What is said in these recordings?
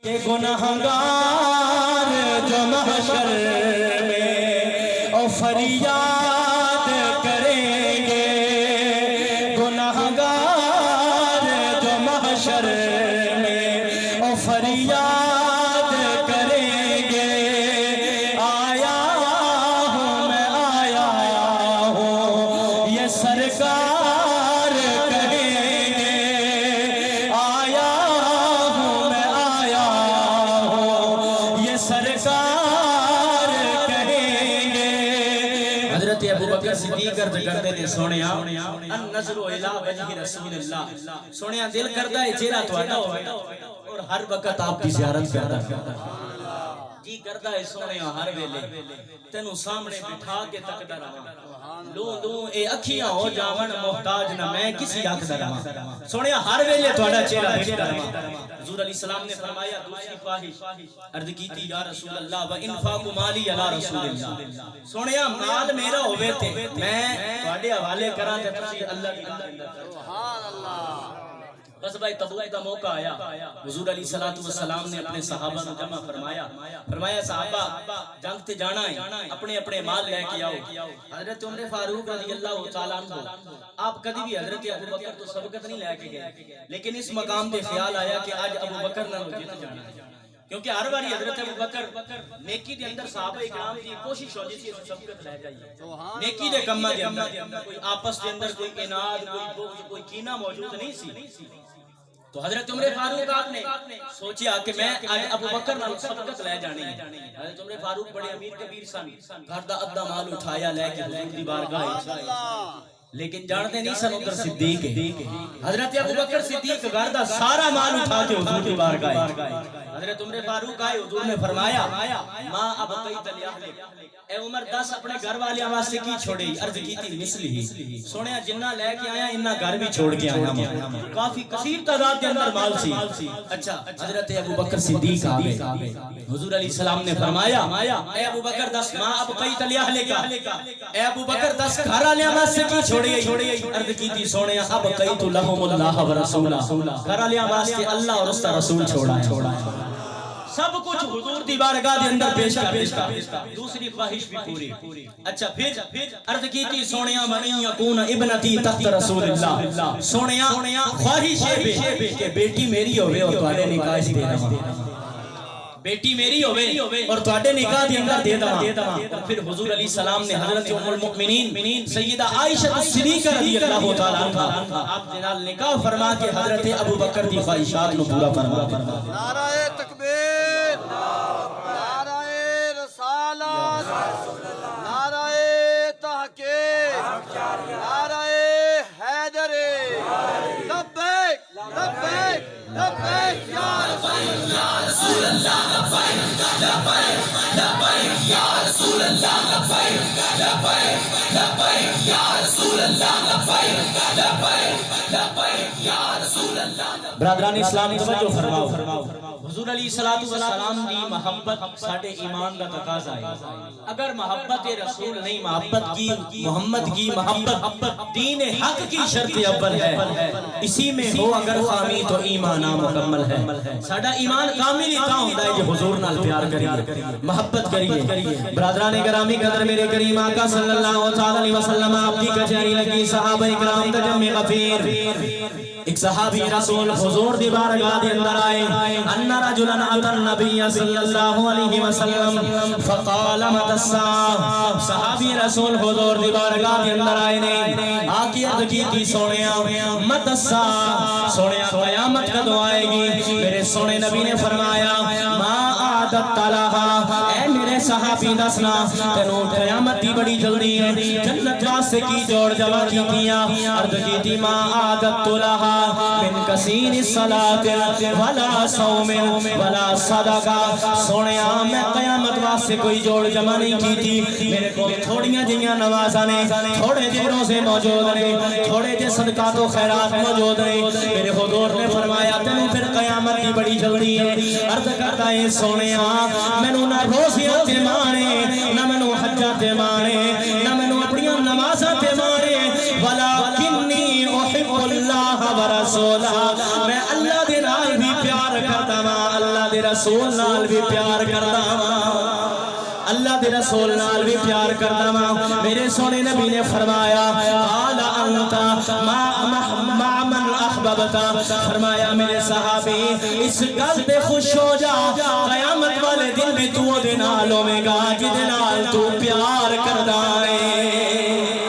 کہ گنہگار جو محشر میں او فریاد کریں گے، گنہگار جو محشر میں او فریاد کریں گے، آیا ہوں میں آیا ہوں یہ سرکار کہیں گے، آیا ہوں میں آیا ہوں یہ سرکار کہیں گے۔ حضرت ابو بکر صدیق عرض کرتے تھے سونیا النظر الی وجہ رسول اللہ، سونیا دل کردا ہے چہرہ تہاڈا ہوئے اور ہر وقت آپ کی زیارت کردا جی کردا ہے سونیا ہر ویلے تینوں سامنے بٹھا کے تکدا رہاں، لوں لوں اے اکھیاں ہو جاون محتاج نہ میں کسی حق دا رہاں، سونیا ہر ویلے تہاڈا چہرہ دیکھدا رہاں۔ حضور علیہ السلام نے فرمایا دوسری خواہش عرض کی تھی یا رسول اللہ و انفاق مالی علی رسول اللہ، سونیا مال میرا ہوئے تے میں تہاڈے حوالے کراں تے تسی اللہ دی راہ اندر سبحان اللہ۔ بس بھائی تبوک کا موقع آیا، حضور علیہ السلام نے اپنے صحابہ کو جمع فرمایا صحابہ جنگ تے جانا ہے، اپنے اپنے مال لے کے آؤ۔ حضرت عمر فاروق رضی اللہ تعالیٰ عنہ آپ کدی بھی حضرت ابو بکر تو سبقت نہیں لے کے گئے، لیکن اس مقام پہ خیال آیا کہ آج ابو بکر نہ جیت جانا ہے، کیونکہ ہر باری حضرت ابو بکر نیکی دے اندر صحابہ اکرام دی کوشش ہو جی سی سبقت لے جائیے، نیکی دے کماں دے اندر کوئی آپس دے اندر کوئی اناد کوئی بغض کوئی کینہ موجود نہیں سی۔ تو حضرت عمر فاروق آپ نے سوچیا کہ میں ابو بکر نال سبقت لے جانی ہے۔ حضرت عمر فاروق بڑے امیر کبیر سن، گھر دا ادھا مال اٹھایا لے کے حضور دی بارگاہ، لیکن جانتے نہیں سن ادھر صدیق ہے۔ حضرت ابو بکر صدیق گھر دا سارا مال اٹھا کے حضور دی بارگاہ، حضرت عمر فاروق آئے، حضور نے فرمایا ماں اب قیت لیہلک، اے عمر 10 اپنے گھر والے واسطے کی چھوڑے؟ عرض کی تھی مثلی ہی، سونیا جنہ لے کے آیا انہاں گھر بھی چھوڑ کے آیا، کافی کثیر تعداد کے اندر مال سی۔ اچھا حضرت ابو بکر صدیق آگئے، حضور علیہ السلام نے فرمایا اے ابو بکر 10 ماں اب قیت لیہلک، اے ابو بکر 10 گھر والے واسطے کی چھوڑے؟ عرض کی تھی سونیا اب قیت لہم اللہ ورسولہ، گھر والے واسطے اللہ اور اس کا رسول چھوڑا ہے، سب کچھ حضور دی بارگاہ دے اندر پیش کر دیتا، دوسری خواہش بھی پوری۔ اچھا پھر عرض کی تھی سونیا من یکون ابنتی تحت رسول اللہ، سونیا خواہش ہے کہ بیٹی میری ہوئے اور تہاڈے نکاح دے دواں، بیٹی میری ہوئے اور تہاڈے نکاح دے اندر دے دواں۔ پھر حضور علیہ السلام نے حضرت ام المؤمنین سیدہ عائشہ صدیقہ رضی اللہ تعالیٰ عنہا آپ جنال نکاح فرما کے حضرت ابو بکر دی خواہشات کو پورا فرما۔ نعرہ تکبیر، نعرہ رسالت، نعرہ تحقیق، نعرہ حیدر، لبیک لبیک لبیک یا رسول اللہ، لبیک لبیک لبیک یا رسول اللہ، لبیک لبیک لبیک یا رسول اللہ، لبیک لبیک لبیک یا رسول اللہ۔ برادران اسلام توجہ فرماؤ، حضور علیہ السلام دی محبت ساڑھے ایمان کا تقاضا ہے، اگر محبت رسول نہیں، محبت کی محمد کی محبت دین حق کی شرط اول ہے، اسی میں ہو اگر خامی تو ایمان مکمل ہے۔ ساڑھا ایمان کامل ہی تاں ہوتا ہے کہ حضور نال پیار کریے، محبت کریے۔ برادران گرامی قدر میرے کریم آقا صلی اللہ علیہ وسلم آپ کی کچہری لگی، صحابہ اکرام کا جمع غفیر، ایک صحابی رسول حضور دی بارگاہ دے اندر آئے، ان رجلا اتى النبي صلی اللہ علیہ وسلم فقال متى الساعة، صحابی رسول حضور دی بارگاہ دے اندر آئے نے آکی عرض کی تھی سونیا متى الساعة، سونیا قیامت کدو آئے گی؟ میرے سونے نبی نے فرمایا ما عادت لها، اے میرے صحابی دسنا تینوں قیامت دی بڑی جلدی ہے، جنت واسطے کی جوڑ جمع کی تیاں؟ عرض کی تھی ما عادت لها من کثیر الصلاة ولا صوم ولا صدقہ، سونیا میں قیامت واسطے کوئی جوڑ جمع نہیں کی تھی، میرے کو تھوڑیاں جیاں نوازاں نے، تھوڑے جے روزے موجود نے، تھوڑے جے صدقات و خیرات موجود نے۔ میرے حضور نے فرمایا تینوں پھر قیامت کی بڑی جلدی ہے، عرض کرتا ہے سونیا مینوں نہ روزیاں تے مانے، نہ مینوں حجاں تے مانے، نہ مینوں اپنی نمازاں تے مانے، ولکنی احب اللہ ورسولہ، میں اللہ دے نال بھی پیار کرتا ہاں، اللہ دے رسول نال بھی پیار کردا واں اللہ دے رسول نال بھی پیار کردا واں میرے سونے نبی نے فرمایا قال انت مع من احببت فرمایا میرے صحابی اس گل تے خوش ہو جا قیامت والے دن بھی تو دے نال ہوے گا جدے نال تو پیار کردا ہے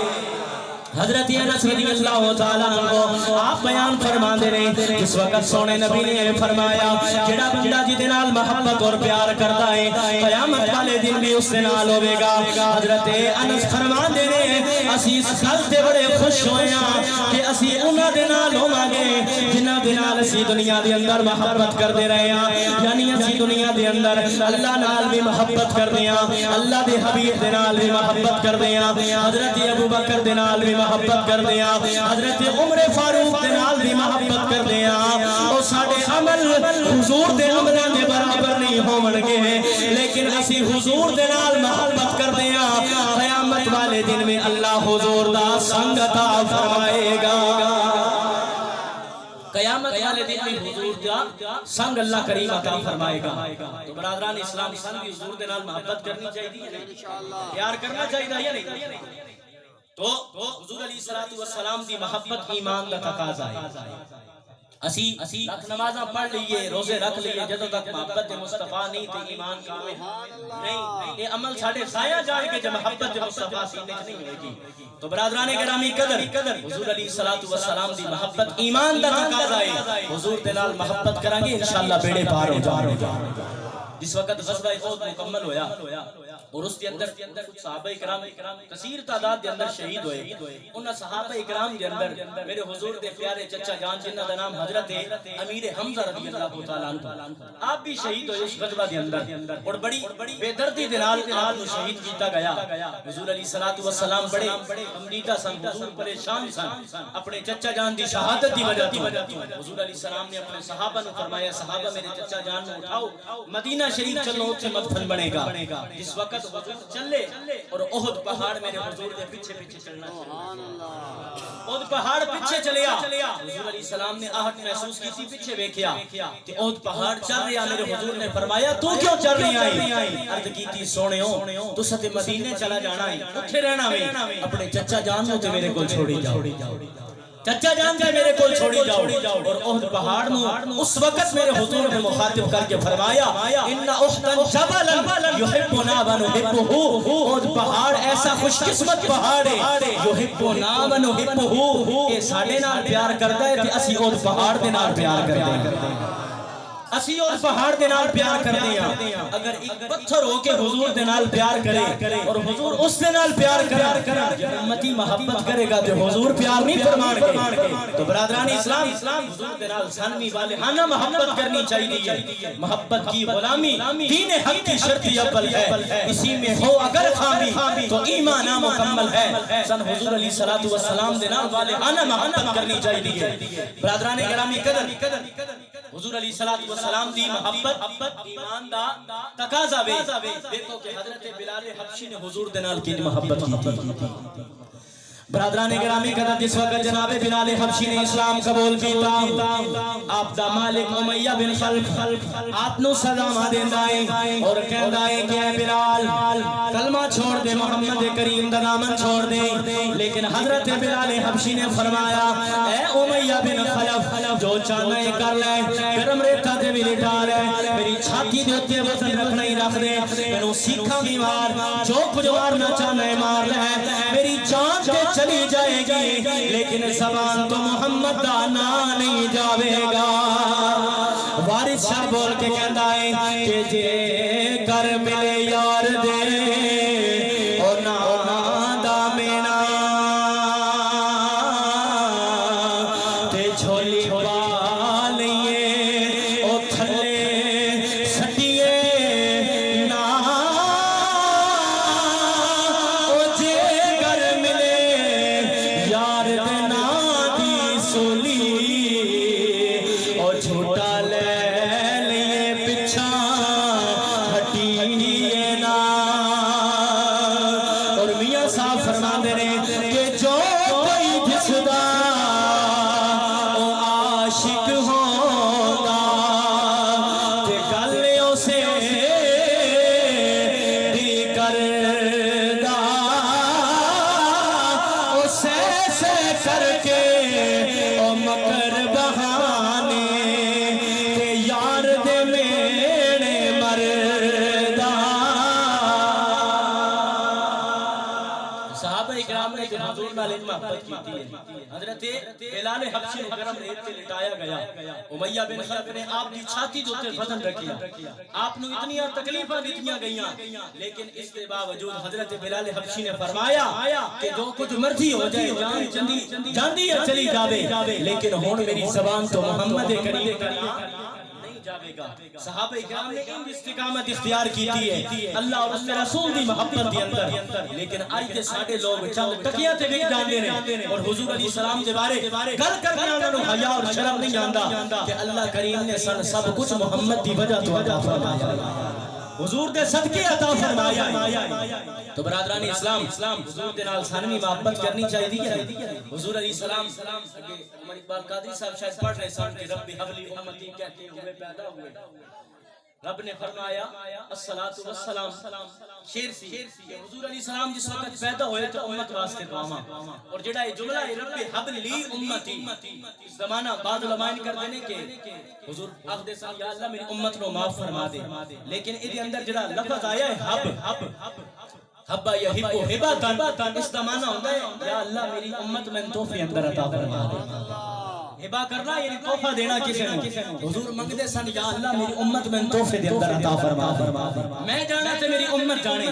حضرت انس رضی اللہ تعالیٰ عنہ آپ بیان فرما دے رہے جس وقت سونے نبی نے فرمایا جڑا بندہ جدے نال محبت اور پیار کرتا ہے قیامت والے دن بھی اس دے نال ہوے گا حضرت انس فرما دے رہے اسی اس گل تے بڑے خوش ہوئے ہاں کہ اسی انہاں دے نال ہوواں گے جنہاں دے نال اسی دنیا دے اندر محبت کردے رہے ہاں یعنی اسی دنیا دے اندر اللہ نال بھی محبت کردے ہاں اللہ دے حبیب دے نال بھی محبت کردے ہاں حضرت ابو بکر دے نال بھی محبت کر دیا حضرت عمر فاروق دے نال بھی محبت کر دیا اور ساڑے عمل حضور دے عملہ دے برابر نہیں ہون گے لیکن اسی حضور دے نال محبت کر دیا قیامت والے دن میں اللہ حضور دا سنگ عطا فرمائے گا قیامت والے دن میں حضور دا سنگ اللہ کریم عطا فرمائے گا تو برادران اسلام سنگ حضور دے نال محبت کرنی چاہیے پیار کرنا چاہیے یا نہیں تو حضور علیہ السلام دی محبت ایمان دا تقاضا ہے اسی رکھ نمازاں پڑھ لیے روزے رکھ لیے جدوں تک محبت مصطفیٰ نہیں تے ایمان کامل نہیں یہ عمل ساڑے ضائع جائے کہ جب محبت مصطفیٰ سینے چ نہیں ہوئے گی تو برادران گرامی قدر حضور علیہ السلام دی محبت ایمان دا تقاضا ہے حضور دے نال محبت کریں گے انشاءاللہ بیڑے پار ہو جائیں گے جس وقت غزوہ احد مکمل ہویا اور اس کے اندر کچھ صحابہ اکرام کثیر تعداد دے اندر شہید ہوئے انہاں صحابہ اکرام دے اندر میرے حضور دے پیارے چچا جان جنہ دا نام حضرت امیر حمزہ رضی اللہ تعالیٰ عنہ آپ بھی شہید ہوئے اس غزوہ دے اندر اور بڑی بے دردی دے نال آپ شہید کیتا گیا حضور علیہ السلام بڑے غمگین سن حضور پریشان سن اپنے چچا جان دی شہادت دی وجہ تو حضور علیہ السلام نے اپنے صحابہ نے فرمایا صحابہ میرے چچا جان کو اٹھاؤ مدینہ شریف چلو اتنے مدفن بنے گا جس وقت حضور چلے اور احد پہاڑ میرے حضور دے پیچھے پیچھے چلنا احد پہاڑ پیچھے چلیا حضور علیہ السلام نے آہٹ محسوس کی تھی پیچھے ویکھیا کہ احد پہاڑ چل رہا میرے حضور نے فرمایا تو کیوں چل رہی آئی عرض کی تھی سونےوں تو ست مدینے چلا جانا ہے اٹھے رہنا میں اپنے چچا جان کو میرے کو چھوڑی جاؤ چچا جان کے میرے کو چھوڑی جاؤ اور احد پہاڑ نو اس وقت میرے حضور نے مخاطب کر کے فرمایا ان احدن جبلا یحبنا ونحبہ احد پہاڑ ایسا خوش قسمت پہاڑ ہے یحبنا ونحبہ یہ ساڈے نال پیار کردا ہے کہ اسی احد پہاڑ دے نال پیار کردے ہیں اسی اور پہاڑ دے نال پیار کردے ہیں اگر ایک پتھر ہو کے حضور دے نال پیار کرے اور حضور اس دے نال پیار کرے امتی محبت کرے گا تو حضور پیار نہیں فرمان گے تو برادران اسلام حضور دے نال سانوی والہانہ محبت کرنی چاہیے محبت کی غلامی دین حق کی شرطی اول ہے اسی میں ہو اگر خامی تو ایمان مکمل ہے سن حضور علیہ السلام دے نال والہانہ محبت کرنی چاہیے برادران گرامی قدر حضور علیہ السلام دی محبت ایمان دا تقاضا وے دیکھو کہ حضرت بلال حبشی نے حضور دے نال کی محبت کی برادران گرامی قدر جس وقت جناب بلال حبشی نے اسلام قبول کیتا آپ دا مالک امیہ بن خلف آپ نو سلام دیندا ہے اور کہندا ہے کہ اے بلال کلمہ چھوڑ دے محمد کریم دا دامن چھوڑ دے لیکن حضرت بلال حبشی نے فرمایا اے امیہ بن خلف جو چاہنا ہے کر لے گرم ریتا تے بھی لٹا لے میری چھاتی دے اوتے وزن رکھنا ہی رکھ دے مینوں سیکھاں بھی مار جو کچھ مارنا چاہنا ہے مار لے میری جان تے چلی جائے گی لیکن زبان تو محمد دا نام نہیں جاوے گا وارث شاہ بول کے کہندا ہے کہ جے کر ملے یار دے اور نام دا مینا تے جھولی پا لئیے او تھلے سٹیے نا او جے کر ملے یار دینا دی سولی او جھوٹا لے لیے پچھا ہٹیے نال محبت کیتی ہے حضرت بلال حبشی نو گرم ریت تے لٹایا گیا امیہ بن خلف نے آپ دی چھاتی دے اوتے وزن رکھیا آپ نو اتنی تکلیفاں دتیاں گئیاں لیکن اس کے باوجود حضرت بلال حبشی نے فرمایا کہ جو کچھ مرضی ہو جائے جان جاندی ہے چلی جاوے لیکن ہن میری زبان تو محمد کریم نہیں جاوے گا صحابہ کرام نے ان استقامت اختیار کیتی ہے اللہ اور اس کے رسول دی محبت دی اندر لیکن آج تے ساڈے لوگ چند ٹکیاں تے وک جاندے نے اور حضور علیہ السلام دے بارے گل کر کے انہاں نوں حیا اور شرم نہیں آندا کہ اللہ کریم نے سب کچھ محمد دی وجہ تو عطا فرمایا حضور دے صدقے عطا فرمایا تو برادران اسلام حضور دے نال سانوی محبت کرنی چاہیے حضور علیہ السلام عمر اقبال قادری صاحب شاید پڑھ رہے سن کہ رب حبلی امتی کہتے ہوئے پیدا ہوئے رب نے فرمایا الصلاۃ والسلام شیر سی کہ حضور علیہ السلام جس وقت پیدا ہوئے تو امت واسطے دعاواں اور جڑا یہ جملہ ہے رب حبلی امتی زمانہ بعد علماء کر دینے کہ حضور آخدے سن یا اللہ میری امت نو معاف فرما دے لیکن ادھے اندر جڑا لفظ آیا ہے حبا یحبو ہباتن اس کا معنی ہوتا ہے یا اللہ میری امت میں تحفے اندر عطا فرما دے ہبا کرنا یعنی تحفہ دینا کسی نے حضور منگدے سن یا اللہ میری امت میں تحفے دے اندر عطا فرما میں جانا تے میری امت جانے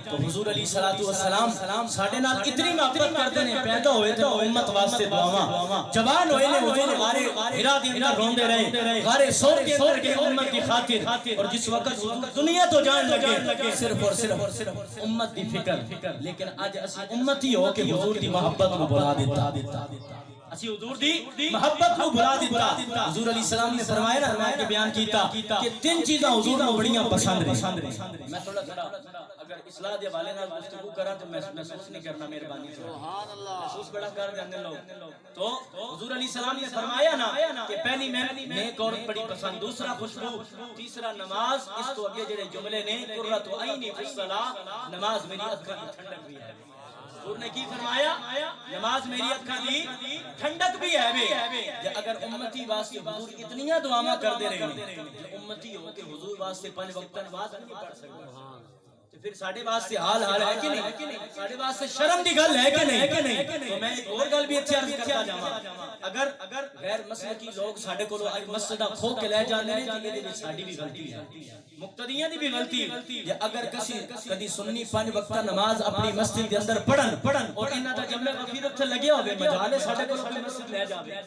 تو حضور علیہ السلام ساڈے نال اتنی محبت کردے نے پیدا ہوئے تے امت واسطے دعاواں جوان ہوئے نے حضور غار ہرا دے اندر روندے رہے غار سور کے اندر کے امت کی خاطر اور جس وقت دنیا تو جان لگے صرف اور صرف امت دی فکر لیکن اج اسی امتی ہو کے حضور دی محبت کو بلا دیتا اسی حضور دی محبت کو بلا دیتا حضور علیہ السلام نے فرمایا نا میں نے بیان کیتا کہ تین چیزاں حضور کو بڑیاں پسند ہیں میں تھوڑا اگر اصلاح دے والے نال گفتگو کراں تو محسوس نہیں کرنا مہربانی سے سبحان اللہ محسوس بڑا کر جاندے لوگ تو حضور علیہ السلام نے فرمایا نا کہ پہلی میں نیک اور بڑی پسند دوسرا خوشبو تیسرا نماز اس تو اگے جڑے جملے نے قرۃ عینی فی الصلاۃ نماز میری آنکھوں کی ٹھنڈک بھی ہے حضور نے کی فرمایا نماز میری آنکھوں کی ٹھنڈک بھی ہے اگر امتی واسطے حضور اتنیاں دعاواں کردے رہے امتی ہو کے حضور واسطے 5 وقت نماز نہیں پڑھ سکتے تو پھر ساڈے واسطے حال ہے کہ نہیں ساڈے واسطے شرم دی گل ہے کہ نہیں تو میں ایک اور گل بھی اتھے عرض کرتا جاواں اگر غیر مسلکی لوگ ساڈے کولوں اج مسجداں کھو کے لے جاندے نے تے ایدے وچ ساڈی بھی غلطی ہے مقتدیاں دی بھی غلطی ہے اگر کسی سنی 5 وقت نماز اپنی مسجد دے اندر پڑھن اور انہاں دا جمع غفیر تے لگیا ہوے مجالے ساڈے کولوں اپنی مسجد لے جاوے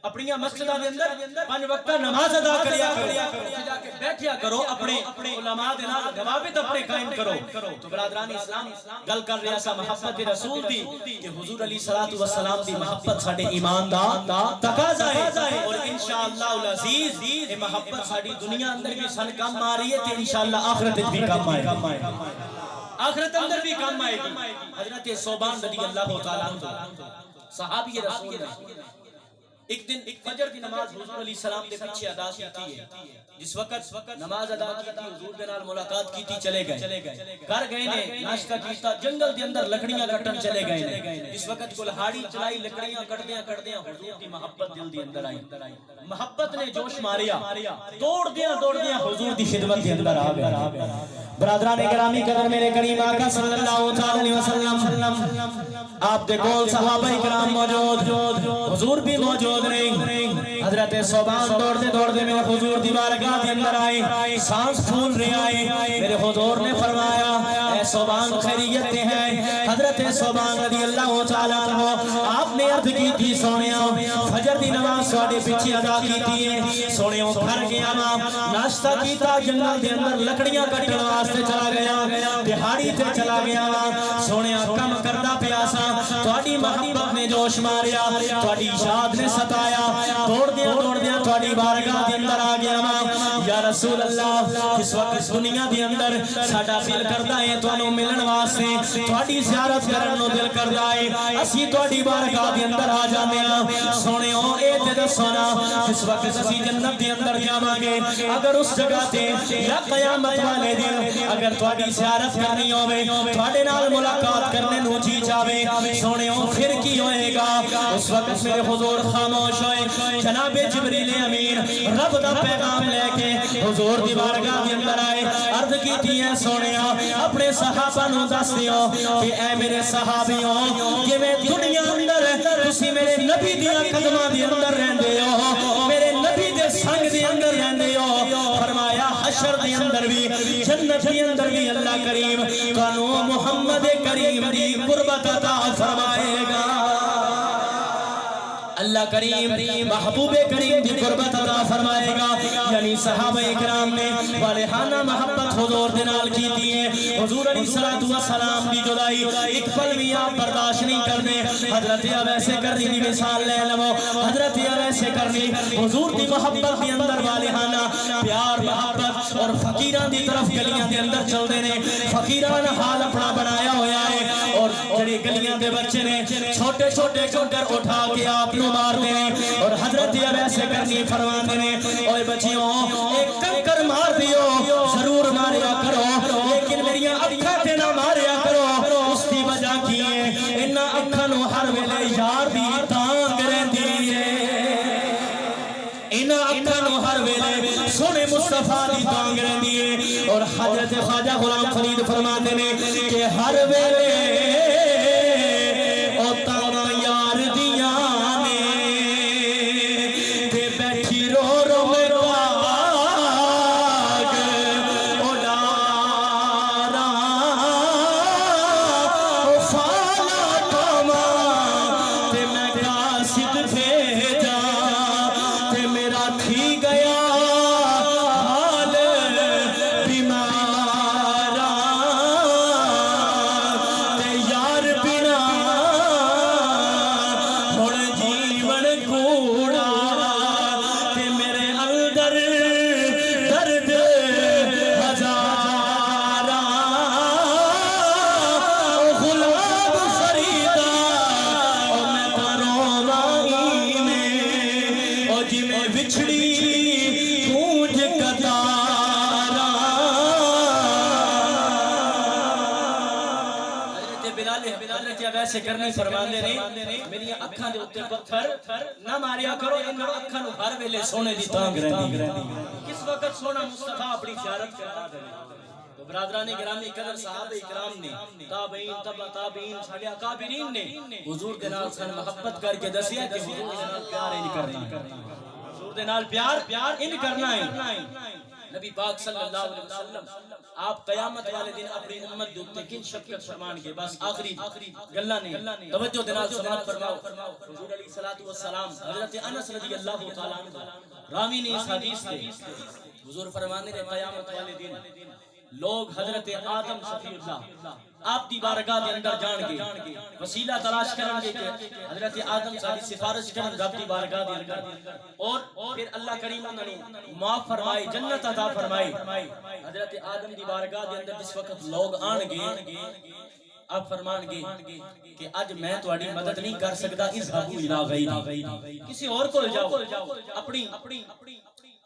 اپنی مسجداں دے اندر 5 وقت نماز ادا کریا کرو جا کے بیٹھیا کرو اپنے علماء دے نال روابط اپنے قائم کرو تو برادران اسلام گل کر رہا سا محبت رسول دی کہ حضور علیہ الصلوۃ والسلام دی محبت ساڈے ایمان دا تقاضا ہے اور انشاءاللہ العزیز یہ محبت ساڈی دنیا اندر بھی سن کام آ رہی ہے تے انشاءاللہ آخرت وچ بھی کام آئے گا آخرت اندر بھی کام آئے گی حضرت ثوبان رضی اللہ تعالی عنہ صحابی رسول ہے ایک دن فجر کی نماز حضور علیہ السلام دے پیچھے ادا کی ہے جس وقت نماز ادا کی حضور دے نال ملاقات کی چلے گئے گھر گئے نے ناشتہ کیتا جنگل دے اندر لکڑیاں کٹن چلے گئے جس وقت کلہاڑی چلائی لکڑیاں کٹدیاں حضور دی محبت دل دی اندر آئی محبت نے جوش ماریا دوڑدیاں حضور دی خدمت دے اندر آ گئے برادران گرامی قدر میرے کریم آقا صلی اللہ علیہ وسلم آپ دے کول صحابہ کرام موجود حضور بھی موجود نہیں حضرت ثوبان دوڑتے میرے حضور دی بارگاہ دے اندر آئے سانس پھول رہے آئے میرے حضور نے فرمایا اے ثوبان خیریت ہیں حضرت ثوبان رضی اللہ تعالی عنہ آپ نے عرض کی تھی سونیاں فجر دی نماز سواڈے پیچھے ادا کیتی ہے سونیوں گھر گیا ناشتہ کیتا جنگل دے اندر لکڑیاں کٹن واسطے چلا گیا دہاڑی تے چلا گیا سونیاں کم کردا پیا سا تہاڈی محبت نے جوش ماریا تہاڈی یاد نے ستایا دوڑدیاں تہاڈی بارگاہ دے اندر آ گیا یا رسول اللہ اس وقت دنیا دے اندر ساڈا دل کردا ہے تانوں ملن واسطے تہاڈی زیارت کرن نو دل کردا ہے اسی تہاڈی بارگاہ دے اندر آ جاندے ہاں سونیو اے تے دسو نا اس وقت اسی جنت دے اندر جاواں گے اگر اس جگہ تے یا قیامت والے دن اگر تہاڈی زیارت کرنی ہوے تہاڈے نال ملاقات کرنے نو جی جاوے سونیو پھر کی ہوئے گا اس وقت میرے حضور خاموش ہوئے جناب جبریل امین رب دا پیغام لے کے حضور دی بارگاہ دے اندر آئے عرض کیتی ہے سونیا اپنے صحابہ نو دس دیو کہ اے میرے صحابیوں کہ میں دنیا اندر تسی میرے نبی دیاں قدماں دے اندر رہندے ہو میرے نبی دے سنگ دے اندر رہندے ہو فرمایا حشر دے اندر بھی جنت دے اندر بھی اللہ کریم کانو محمد کریم دی قربت عطا فرمائے گا اللہ کریم محبوب کریم دی قربت عطا فرمائے گا یعنی صحابہ اکرام نے والہانہ محبت حضور دے نال کیتی ہے حضور علیہ السلام دی جدائی ایک پل بھی آپ برداشت نہیں کرنے حضرت اویس کرنی دی مثال لے لو حضرت اویس کرنی حضور دی محبت دی اندر والہانہ پیار محبت اور فقیران دی طرف گلیاں دے اندر چل دے نے فقیران حال اپنا بنایا ہویا ہے اور جڑی گلیاں دے بچے نے چھوٹے چھوٹے کنکر اٹھا کے آپ نو مار دینے اور حضرت اویس کرنی فرمان دینے اوے بچیوں ایک کنکر مار دیو ضرور ماریا کرو لیکن میریاں اکھاں تے نہ ماریا کرو اس دی وجہ کی ہے انہاں اکھاں نو ہر ویلے یار دی تانگ رہندی ہے انہاں اکھاں نو ہر ویلے سونے مصطفیٰ دی تانگ رہندی ہے اور حضرت خواجہ غلام فرید فرماتے نے کہ ہر ویلے او تانگ یار دیاں ایسے کرنی فرماندے نے میری اکھاں دے اوتے پتھر نہ ماریا کرو ان اکھاں نو ہر ویلے سونے دی تانگ رہندی کس وقت سونا مصطفیٰ اپنی زیارت کرا دے تو برادران گرامی قدر صحابہ اکرام نے تابعین تبع تابعین ساڈے اکابرین نے حضور دے نال سن محبت کر کے دسیا کہ حضور دے نال پیار نہیں کرنا حضور دے نال پیار ان کرنا ہے نبی پاک صلی اللہ علیہ وسلم آپ قیامت والے دن اپنی امت دے اوتے کن شفقت فرمان کے بس آخری گلاں نے توجہ دے نال سماعت فرماؤ حضور علیہ الصلوۃ والسلام حضرت انس رضی اللہ تعالی عنہ راوی نے اس حدیث کے حضور فرمانے نے قیامت والے دن لوگ حضرت آدم صفی اللہ آپ دی بارگاہ دے اندر جان گے وسیلہ تلاش کریں گے کہ حضرت آدم صاحب سفارش کریں رب دی بارگاہ دے اندر اور پھر اللہ کریم انہوں معاف فرمائے جنت عطا فرمائے حضرت آدم دی بارگاہ دے اندر جس وقت لوگ آن گے اب فرمان گے کہ اج میں تواڈی مدد نہیں کر سکدا اذهبوا الی غیری کسی اور کول جاؤ اپنی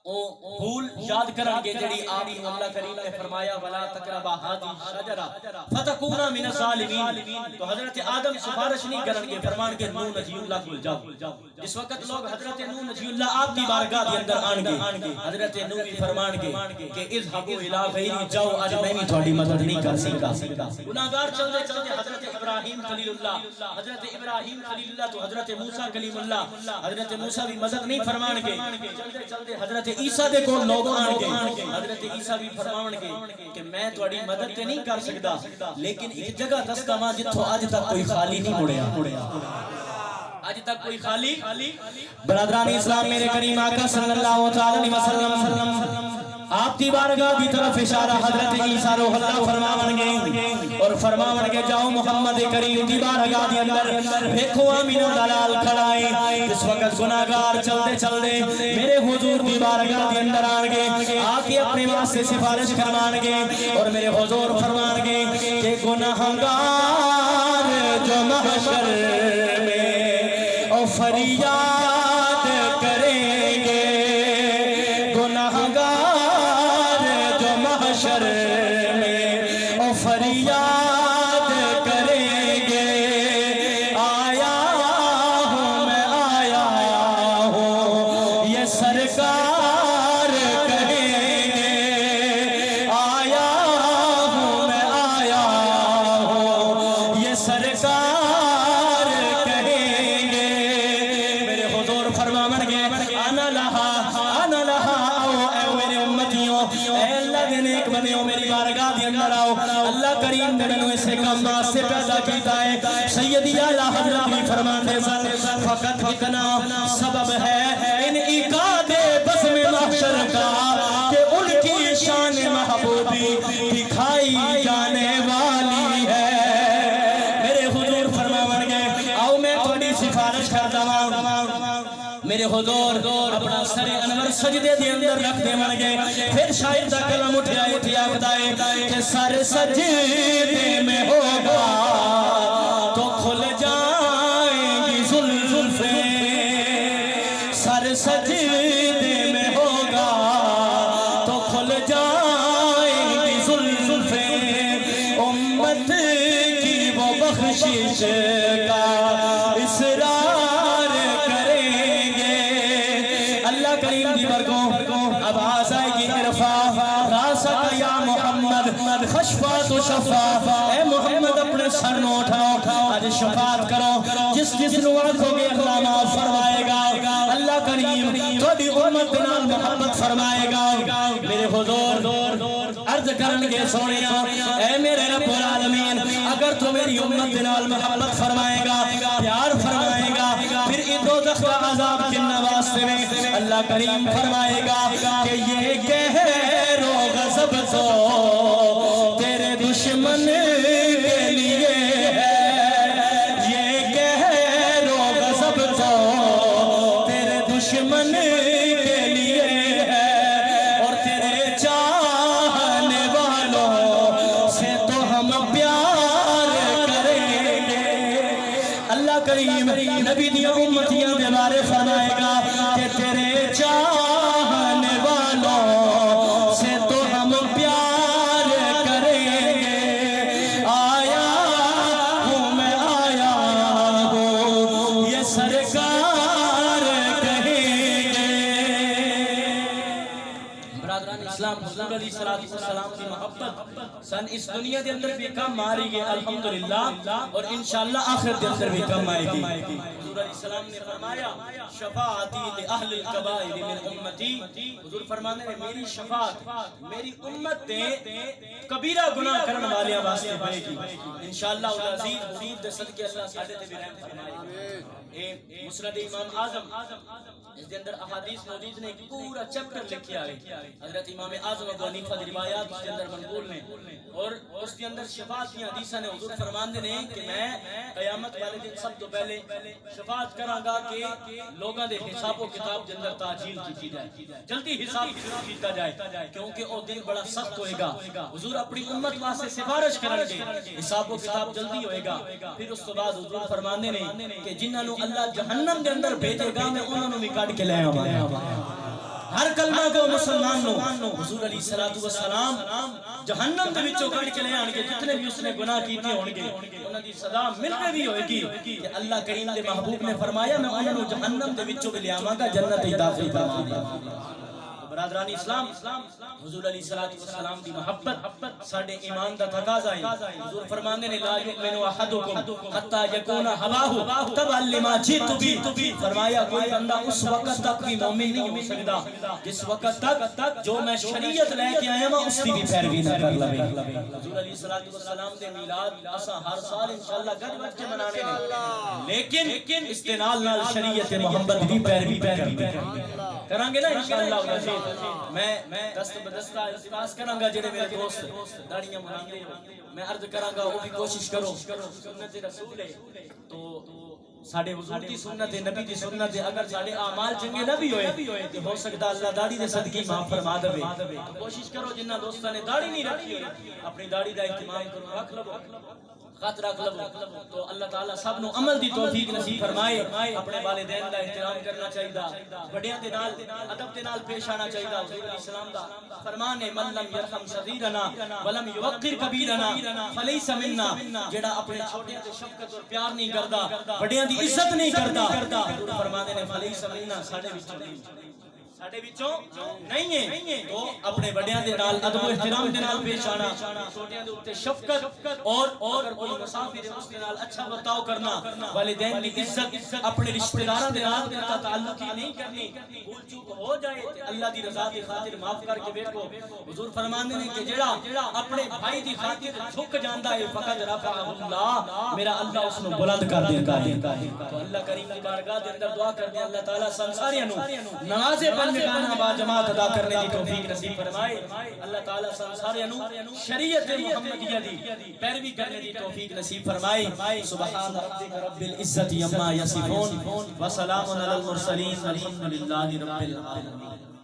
بھول یاد کریں گے جڑی آپ اللہ کریم نے فرمایا ولا تقربا هذه الشجرہ فتكونا من الظالمین تو حضرت آدم سفارش نہیں کریں گے فرمان کے نوح نجی اللہ کو جاؤ جس وقت لوگ حضرت نوح نجی اللہ آپ کی بارگاہ کے اندر آن گے حضرت نوح بھی فرمان گے کہ اذهبوا الى غیری جاؤ اج میں بھی تہاڈی مدد نہیں کر سکتا گناہگار چلتے چلتے حضرت ابراہیم خلیل اللہ حضرت ابراہیم خلیل اللہ تو حضرت موسیٰ کلیم اللہ حضرت موسیٰ بھی مدد نہیں فرمان گے چلتے چلتے حضرت عیسیٰ دے کو لوگ آن گے حضرت عیسیٰ بھی فرمان گے کہ میں تواڈی مدد تے نہیں کر سکدا لیکن ایک جگہ دسدا ماں جتھوں اج تک کوئی خالی نہیں مڑیا آج تک کوئی خالی برادران اسلام میرے کریم آقا صلی اللہ تعالی علیہ وسلم آپ کی بارگاہ کی طرف اشارہ حضرت عیسیٰ روح اللہ فرماون گے اور فرماون گے جاؤ محمد کریم کی بارگاہ کے اندر دیکھو امین و دلال کھڑائیں اس وقت گناہگار چلتے چلتے میرے حضور کی بارگاہ کے اندر آن گے آ کے اپنے واسطے سفارش فرمان گے اور میرے حضور فرمان گے کہ گناہگار جو محشر میں او فریاد کریں گے گناہگار محشر میں او فریاد کریں گے آیا ہوں میں آیا ہوں یہ سرکار کہیں اللہ دے نیک بندیو میری بارگاہ دے اندر آؤ اللہ کریم نے مینوں اسے کام واسطے پیدا کیتا ہے سیدی اعلی حضرت بھی فرماندے سن فقط اتنا سبب ہے ان عقاد بزم محشر کا کہ ان کی شان محبوبی دکھائی جانے والی ہے میرے حضور فرماون گے آؤ میں تھوڑی سفارش کرتا ہوں میرے حضور اپنا سر انور سجدے دے اندر رکھ دے من گئے پھر شاعر دا کلم اٹھیا بتائے کہ سر سجدے میں ہوگا تو کھل جائیں گی زلفیں سر سجدے میں ہوگا تو کھل جائیں گی زلفیں امت کی وہ بخشش کا اصرار کریں گے اللہ کریم دی برکوں اب آزائے گی ارفا راسک یا محمد خشفات و شفا اے محمد اپنے سر نو اٹھاؤ آج شفاعت کرو جس نو آنکھو گے اللہ معاف فرمائے گا اللہ کریم تھوڑی امت نال محبت فرمائے گا میرے حضور عرض کرنگے سونیا اے میرے رب العالمین اگر تو میری امت نال محبت فرمائے گا پیار فرمائے گا پھر ان دوزخ کا عذاب کنہ واسطے میں اللہ کریم فرمائے گا کہ یہ قہر و غضب تو تیرے دشمن کے لیے ہے یہ قہر و غضب تو تیرے دشمن کے لیے ہے اور تیرے چاہنے والوں سے تو ہم پیار کریں گے اللہ کریم نبی دی امتیاں دے بارے فرمائے گا کہ تیرے چاہنے والوں سے تو ہم پیار کریں گے آیا ہوں میں آیا ہوں یہ سرکار کہیں گے برادران اسلام حضور علیہ السلام کی محبت سن اس دنیا دے اندر بھی کم آ رہی ہے الحمدللہ اور انشاءاللہ آخرت دے اندر بھی کم آئے گی حضور علیہ السلام نے فرمایا شفاعتی لأہل القبائر من امتی حضور فرمانے ہیں میری شفاعت میری امت دے کبیرہ گناہ کرنے والے واسطے ہوئے گی انشاءاللہ العزیز حضور دے صدقے اللہ سادے تے بھی رحم فرمائے مسند امام اعظم اس دے اندر احادیث موجود نے پورا چیپٹر لکھیا ہے حضرت امام اعظم ابو حنیفہ دی روایات اس دے اندر منقول نے اور اس کے اندر شفاعت کی حدیثاں نے حضور فرماندے نے کہ میں قیامت والے دن سب تو پہلے شفاعت کراں گا کہ لوگاں دے حساب و کتاب دے اندر تعجیل کی جائے جلدی حساب کیتا جائے کیونکہ او دن بڑا سخت ہوئے گا حضور اپنی امت واسطے سفارش کرن گے حساب و کتاب جلدی ہوئے گا پھر اس کے بعد حضور فرماندے نے کہ جنہاں نو اللہ جہنم دے اندر بھیجے گا میں انہاں نو بھی کڈ کے لے آواں ہر کلمہ کو مسلمان نو حضور علیہ السلام جہنم دے وچوں کڈ کے لے آن گے جتنے بھی اس نے گناہ کیتے ہون گے انہاں دی سزا مل رہی ہوئے گی کہ اللہ کریم دے محبوب نے فرمایا میں انہاں نو جہنم دے وچوں لے آواں گا جنت وچ داخل کرواں گا برادران اسلام حضور علیہ السلام دی محبت ساڈے ایمان دا تقاضا ہے حضور فرماندے نے لا یؤمن احدکم حتی یکون ہواہ تبعا لما جئت بھی فرمایا کوئی بندہ اس وقت تک بھی مومن نہیں ہو سکتا جس وقت تک جو میں شریعت لے کے آیا ہوں اس کی بھی پیروی نہ کر لوے حضور علیہ السلام دے میلاد اساں ہر سال انشاءاللہ گج بج کے منانے ہیں لیکن استنال نال شریعت محمد دی پیروی کریں گے نا انشاءاللہ میں دست بدستہ التماس کروں گا جڑے میرے دوست داڑیاں مناندے ہو میں عرض کراں گا وہ بھی کوشش کرو سنت رسول ہے تو ساڈے حضور دی سنت ہے نبی دی سنت ہے اگر ساڈے اعمال چنگے نہ بھی ہوئے تو ہو سکتا اللہ داڑھی دے صدقے معاف فرما دے کوشش کرو جنہاں دوستاں نے داڑھی نہیں رکھی ہوئی اپنی داڑھی دا اہتمام کرو رکھ لو خط رکھ لو تو اللہ تعالیٰ سب نو عمل دی توفیق نصیب فرمائے اپنے والدین دا احترام کرنا چاہیے بڑیاں دے نال ادب دے نال پیش آنا چاہیے حضور علیہ السلام دا فرمان ہے من لم یرحم صغیرنا ولم یوقر کبیرنا فلیس منا جڑا اپنے چھوٹے تے شفقت اور پیار نہیں کردا بڑیاں دی عزت نہیں کردا حضور فرماندے نے فلیس منا ساڈے وچوں نہیں ساڈے وچوں نہیں ہے تو اپنے وڈیاں دے نال ادب و احترام دے نال پیش آنا چھوٹیاں دے اوتے شفقت اور اگر کوئی مسافر ہے اس دے نال اچھا برتاؤ کرنا والدین دی عزت اپنے رشتہ داراں دے نال قطع تعلق ہی نہیں کرنی بھول چوک ہو جائے تے اللہ دی رضا دی خاطر معاف کر کے بیٹھو حضور فرماندے نے کہ جڑا اپنے بھائی دی خاطر جھک جاندا ہے فقط رفعہ اللہ میرا اللہ اس نو بلند کر دیندا ہے تو اللہ کریم دی بارگاہ دے اندر دعا کردے ہیں اللہ تعالی سارے نو نماز پنجگانہ با جماعت ادا کرنے دی توفیق نصیب فرمائے اللہ تعالی سارے نو شریعت محمدیہ دی پیروی کرنے دی توفیق نصیب فرمائے سبحان ربک رب العزت عما یصفون وسلام علی المرسلین والحمد للہ رب العالمین